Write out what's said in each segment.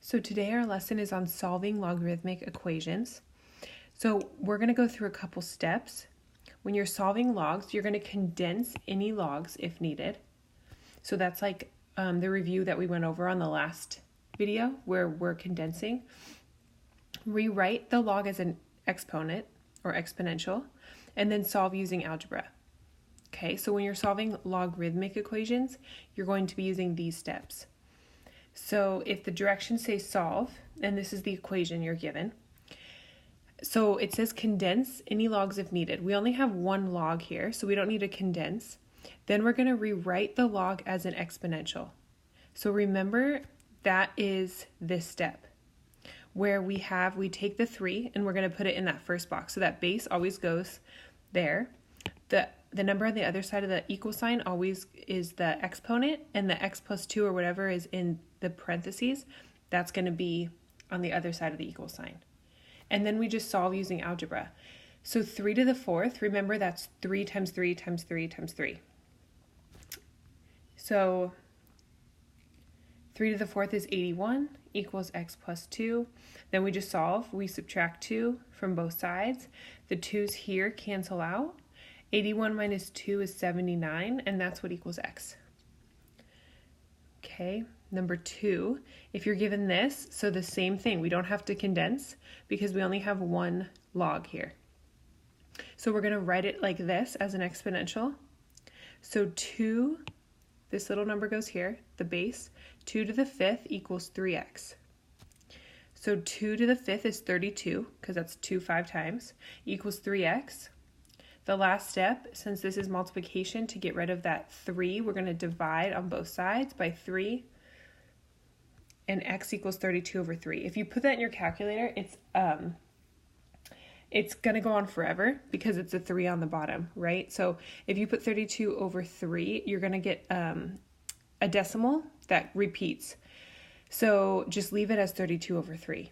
So today our lesson is on solving logarithmic equations. So we're going to go through a couple steps. When you're solving logs, you're going to condense any logs if needed. So that's like the review that we went over on the last video where we're condensing. Rewrite the log as an exponent or exponential and then solve using algebra. Okay, so when you're solving logarithmic equations, you're going to be using these steps. So if the directions say solve, and this is the equation you're given, so it says condense any logs if needed. We only have one log here, so we don't need to condense. Then we're going to rewrite the log as an exponential. So remember, that is this step where we take the 3 and we're going to put it in that first box. So that base always goes there. The number on the other side of the equal sign always is the exponent, and the x plus 2 or whatever is in the parentheses, that's going to be on the other side of the equal sign. And then we just solve using algebra. So 3 to the 4th, remember that's 3 times 3 times 3 times 3. So 3 to the 4th is 81 equals x plus 2. Then we just solve. We subtract 2 from both sides. The 2's here cancel out. 81 minus 2 is 79, and that's what equals x. Okay, number 2, if you're given this, so the same thing, we don't have to condense because we only have one log here. So we're going to write it like this as an exponential. So 2, this little number goes here, the base, 2 to the 5th equals 3x. So 2 to the 5th is 32, because that's 2 5 times, equals 3x. The last step, since this is multiplication, to get rid of that 3, we're going to divide on both sides by 3, and x equals 32 over 3. If you put that in your calculator, it's going to go on forever because it's a 3 on the bottom, right? So if you put 32 over 3, you're going to get a decimal that repeats. So just leave it as 32 over 3.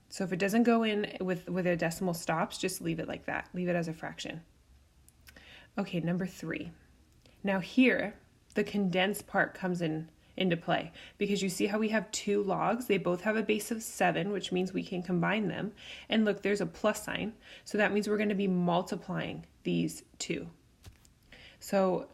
So if it doesn't go in with a decimal stops, just leave it like that. Leave it as a fraction. Okay, number 3. Now here, the condensed part comes into play because you see how we have two logs. They both have a base of 7, which means we can combine them. And look, there's a plus sign. So that means we're going to be multiplying these two. So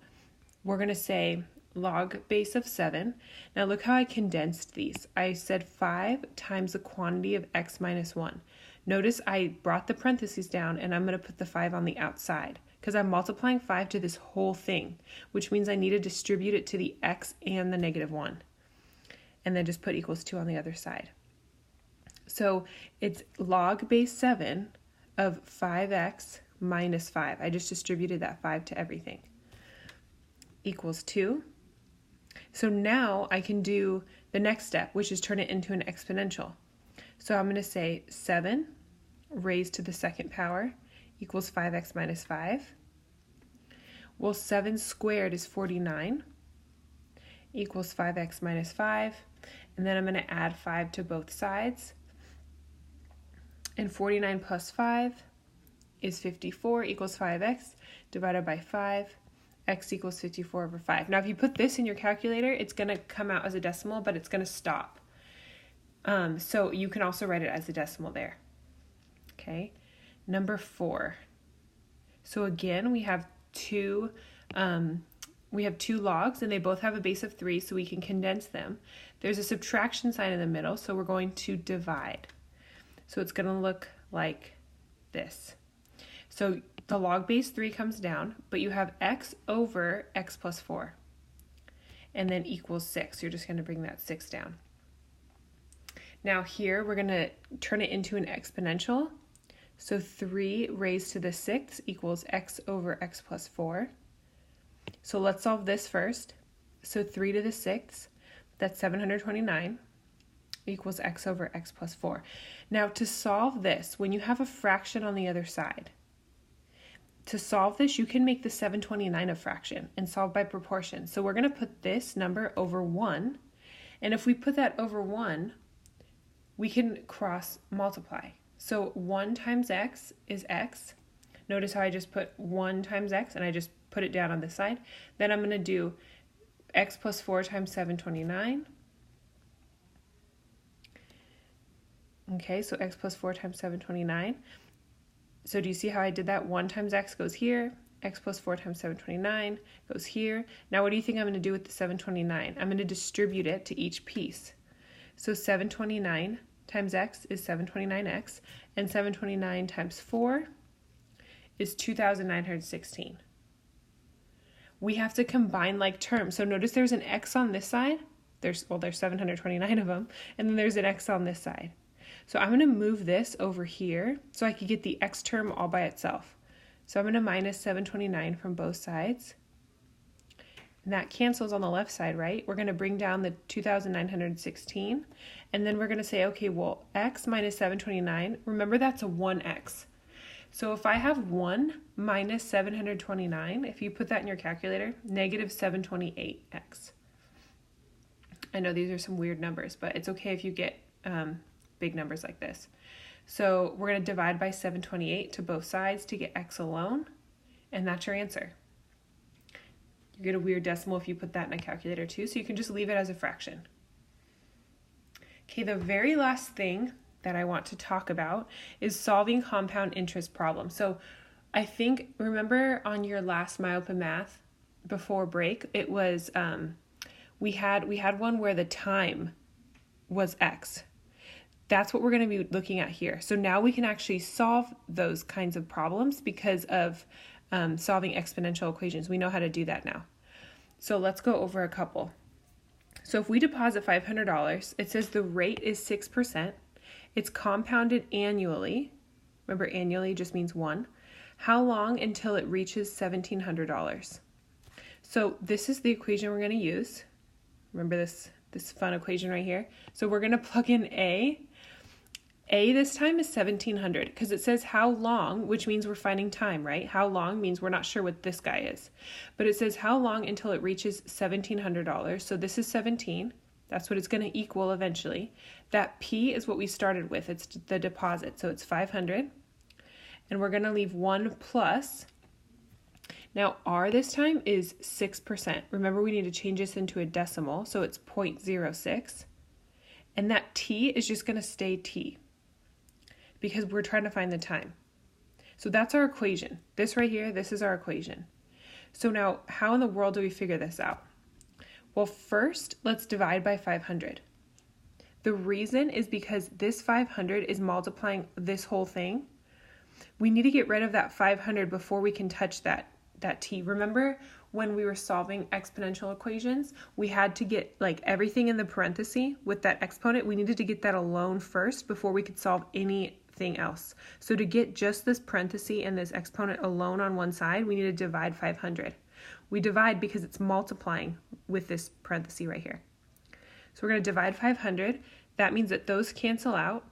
we're going to say log base of 7. Now look how I condensed these. I said 5 times the quantity of x minus 1. Notice I brought the parentheses down and I'm going to put the 5 on the outside because I'm multiplying 5 to this whole thing, which means I need to distribute it to the x and the negative 1. And then just put equals 2 on the other side. So it's log base 7 of 5x minus 5. I just distributed that 5 to everything. Equals 2. So now I can do the next step, which is turn it into an exponential. So I'm going to say 7 raised to the second power equals 5x minus 5. Well, 7 squared is 49 equals 5x minus 5. And then I'm going to add 5 to both sides. And 49 plus 5 is 54 equals 5x divided by 5. X equals 54 over 5. Now, if you put this in your calculator, it's going to come out as a decimal, but it's going to stop. So you can also write it as a decimal there. Okay, number 4. So again, we have two logs, and they both have a base of 3, so we can condense them. There's a subtraction sign in the middle, so we're going to divide. So it's going to look like this. So the log base 3 comes down, but you have x over x plus 4, and then equals 6. You're just going to bring that 6 down. Now here, we're going to turn it into an exponential. So 3 raised to the 6th equals x over x plus 4. So let's solve this first. So 3 to the 6th, that's 729, equals x over x plus 4. Now to solve this, when you have a fraction on the other side, to solve this, you can make the 729 a fraction and solve by proportion. So we're going to put this number over 1. And if we put that over 1, we can cross multiply. So 1 times x is x. Notice how I just put 1 times x and I just put it down on this side. Then I'm going to do x plus 4 times 729 Okay, so x plus 4 times 729. So do you see how I did that? 1 times x goes here. X plus 4 times 729 goes here. Now what do you think I'm going to do with the 729? I'm going to distribute it to each piece. So 729 times x is 729x, and 729 times 4 is 2,916. We have to combine like terms. So notice there's an x on this side. There's 729 of them, and then there's an x on this side. So I'm going to move this over here so I could get the x term all by itself. So I'm going to minus 729 from both sides. And that cancels on the left side, right? We're going to bring down the 2,916. And then we're going to say, okay, well, x minus 729, remember that's a 1x. So if I have 1 minus 729, if you put that in your calculator, negative 728x. I know these are some weird numbers, but it's okay if you get big numbers like this. So we're going to divide by 728 to both sides to get x alone, and that's your answer. You get a weird decimal if you put that in a calculator too, so you can just leave it as a fraction. Okay, the very last thing that I want to talk about is solving compound interest problems. So I think, remember on your last MyOpen Math before break, it was, we had one where the time was x. That's what we're going to be looking at here. So now we can actually solve those kinds of problems because of solving exponential equations. We know how to do that now. So let's go over a couple. So if we deposit $500, it says the rate is 6%. It's compounded annually. Remember, annually just means 1. How long until it reaches $1,700? So this is the equation we're going to use. Remember this fun equation right here? So we're going to plug in A. A this time is 1,700 because it says how long, which means we're finding time, right? How long means we're not sure what this guy is. But it says how long until it reaches $1,700. So this is 17. That's what it's going to equal eventually. That P is what we started with. It's the deposit. So it's 500. And we're going to leave 1 plus. Now R this time is 6%. Remember, we need to change this into a decimal. So it's 0.06. And that T is just going to stay T, because we're trying to find the time. So that's our equation. This right here, this is our equation. So now, how in the world do we figure this out? Well, first, let's divide by 500. The reason is because this 500 is multiplying this whole thing. We need to get rid of that 500 before we can touch that t. Remember when we were solving exponential equations, we had to get like everything in the parenthesis with that exponent. We needed to get that alone first before we could solve anything else. So to get just this parenthesis and this exponent alone on one side, we need to divide 500. We divide because it's multiplying with this parenthesis right here. So we're going to divide 500. That means that those cancel out.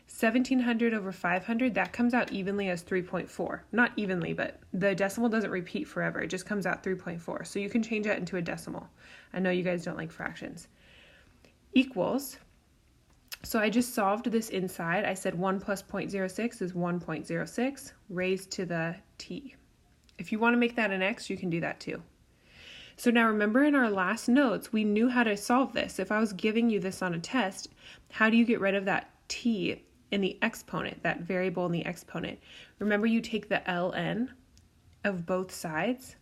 1,700 over 500, that comes out evenly as 3.4. Not evenly, but the decimal doesn't repeat forever. It just comes out 3.4. So you can change that into a decimal. I know you guys don't like fractions. Equals. So I just solved this inside. I said 1 plus 0.06 is 1.06 raised to the t. If you want to make that an x, you can do that too. So now remember, in our last notes, we knew how to solve this. If I was giving you this on a test, how do you get rid of that t in the exponent, that variable in the exponent? Remember, you take the ln of both sides.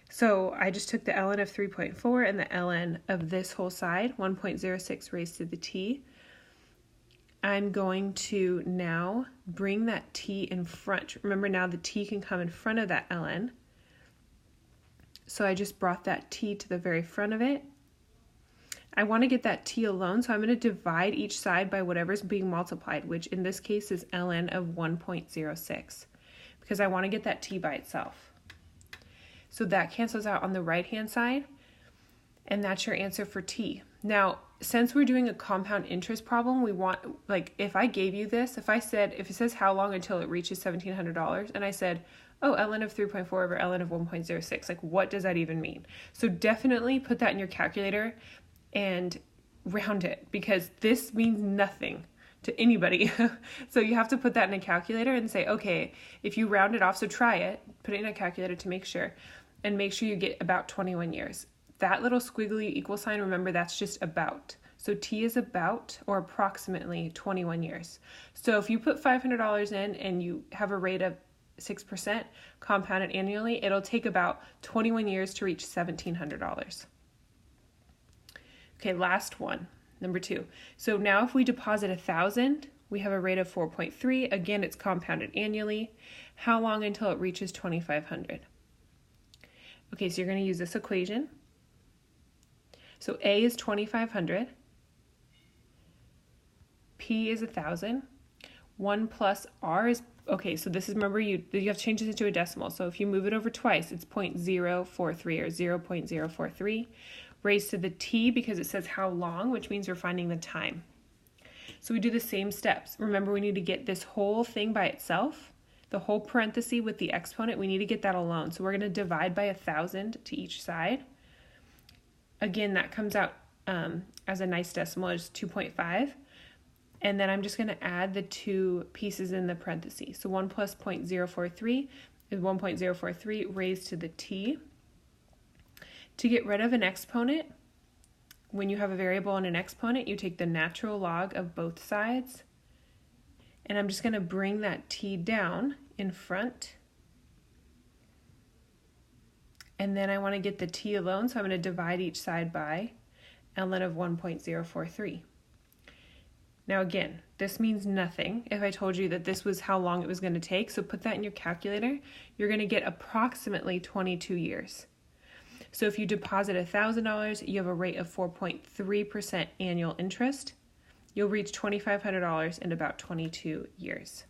So I just took the ln of 3.4 and the ln of this whole side, 1.06 raised to the t. I'm going to now bring that t in front. Remember, now the t can come in front of that ln. So I just brought that t to the very front of it. I want to get that t alone, so I'm going to divide each side by whatever's being multiplied, which in this case is ln of 1.06, because I want to get that t by itself. So that cancels out on the right-hand side, and that's your answer for t. Now, since we're doing a compound interest problem, we want, like, if I gave you this, if it says how long until it reaches $1,700, and I said, oh, ln of 3.4 over ln of 1.06, like, what does that even mean? So definitely put that in your calculator and round it, because this means nothing to anybody. So you have to put that in a calculator and say, okay, if you round it off, so try it, put it in a calculator to make sure, and make sure you get about 21 years. That little squiggly equal sign, remember, that's just about. So T is about or approximately 21 years. So if you put $500 in and you have a rate of 6% compounded annually, it'll take about 21 years to reach $1,700. Okay, last one, number 2. So now if we deposit $1,000, we have a rate of 4.3. Again, it's compounded annually. How long until it reaches 2,500? Okay, so you're going to use this equation. So A is 2,500. P is 1,000. 1 plus R is, okay, so this is, remember, you have to change this into a decimal. So if you move it over twice, it's 0.043 or 0.043. Raised to the T because it says how long, which means we're finding the time. So we do the same steps. Remember, we need to get this whole thing by itself, the whole parenthesis with the exponent, we need to get that alone. So we're going to divide by 1,000 to each side. Again, that comes out as a nice decimal, it's 2.5. And then I'm just going to add the 2 pieces in the parentheses. So 1 plus 0.043 is 1.043 raised to the T. To get rid of an exponent, when you have a variable and an exponent, you take the natural log of both sides. And I'm just going to bring that T down in front. And then I want to get the T alone, so I'm going to divide each side by ln of 1.043. Now again, this means nothing if I told you that this was how long it was going to take, so put that in your calculator. You're going to get approximately 22 years. So if you deposit $1,000, you have a rate of 4.3% annual interest. You'll reach $2,500 in about 22 years.